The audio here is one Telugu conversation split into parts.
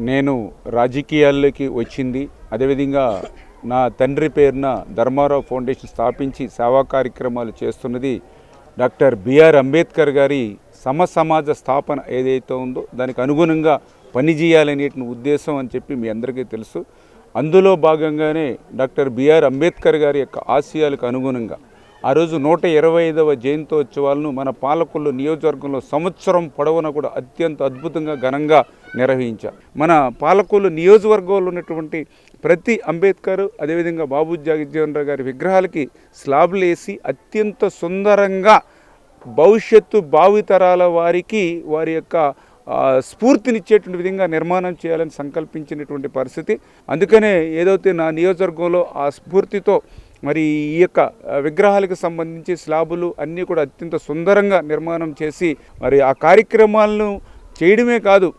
నేను రాజకీయాల్లోకి వచ్చింది అదేవిధంగా నా తండ్రి పేరున ధర్మారావు ఫౌండేషన్ స్థాపించి సేవా కార్యక్రమాలు చేస్తున్నది డాక్టర్ బిఆర్ అంబేద్కర్ గారి సమాజ స్థాపన ఏదైతే ఉందో దానికి అనుగుణంగా పనిచేయాలనే ఉద్దేశం అని చెప్పి మీ అందరికీ తెలుసు. అందులో భాగంగానే డాక్టర్ బిఆర్ అంబేద్కర్ గారి యొక్క ఆశయాలకు అనుగుణంగా ఆ రోజు 125వ జయంతోత్సవాలను మన పాలకొల్లు నియోజకవర్గంలో సంవత్సరం పొడవునా కూడా అత్యంత అద్భుతంగా ఘనంగా నిర్వహించారు. మన పాలకొల్లు నియోజకవర్గంలో ఉన్నటువంటి ప్రతి అంబేద్కర్ అదేవిధంగా బాబు జగజ్జీవన్ రావు గారి విగ్రహాలకి స్లాబ్లు వేసి అత్యంత సుందరంగా భవిష్యత్తు భావితరాల వారికి వారి యొక్క స్ఫూర్తినిచ్చేటువంటి విధంగా నిర్మాణం చేయాలని సంకల్పించినటువంటి పరిస్థితి. అందుకనే ఏదైతే నా నియోజకవర్గంలో ఆ స్ఫూర్తితో మరి ఈ యొక్క విగ్రహాలకు సంబంధించి స్లాబులు అన్నీ కూడా అత్యంత సుందరంగా నిర్మాణం చేసి మరి ఆ కార్యక్రమాలను చేయడమే కాదు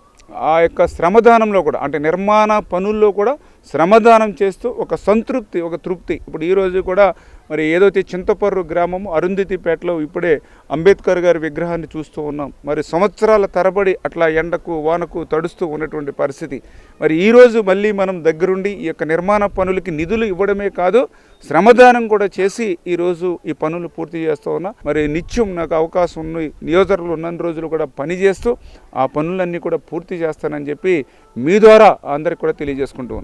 ఆ యొక్క శ్రమదానంలో కూడా అంటే నిర్మాణ పనుల్లో కూడా శ్రమదానం చేస్తూ ఒక సంతృప్తి ఒక తృప్తి. ఇప్పుడు ఈరోజు కూడా మరి ఏదైతే చింతపర్రు గ్రామము అరుంధతిపేటలో ఇప్పుడే అంబేద్కర్ గారి విగ్రహాన్ని చూస్తూ ఉన్నాం. మరి సంవత్సరాల తరబడి అట్లా ఎండకు వానకు తడుస్తూ ఉన్నటువంటి పరిస్థితి. మరి ఈరోజు మళ్ళీ మనం దగ్గరుండి ఈ యొక్క నిర్మాణ పనులకి నిధులు ఇవ్వడమే కాదు శ్రమదానం కూడా చేసి ఈరోజు ఈ పనులు పూర్తి చేస్తూ ఉన్నా. మరి నిత్యం నాకు అవకాశం ఉన్న నియోజకవర్గంలో ఉన్న రోజులు కూడా పనిచేస్తూ ఆ పనులన్నీ కూడా పూర్తి చేస్తానని చెప్పి మీ ద్వారా అందరికి కూడా తెలియజేసుకుంటూ ఉన్నా.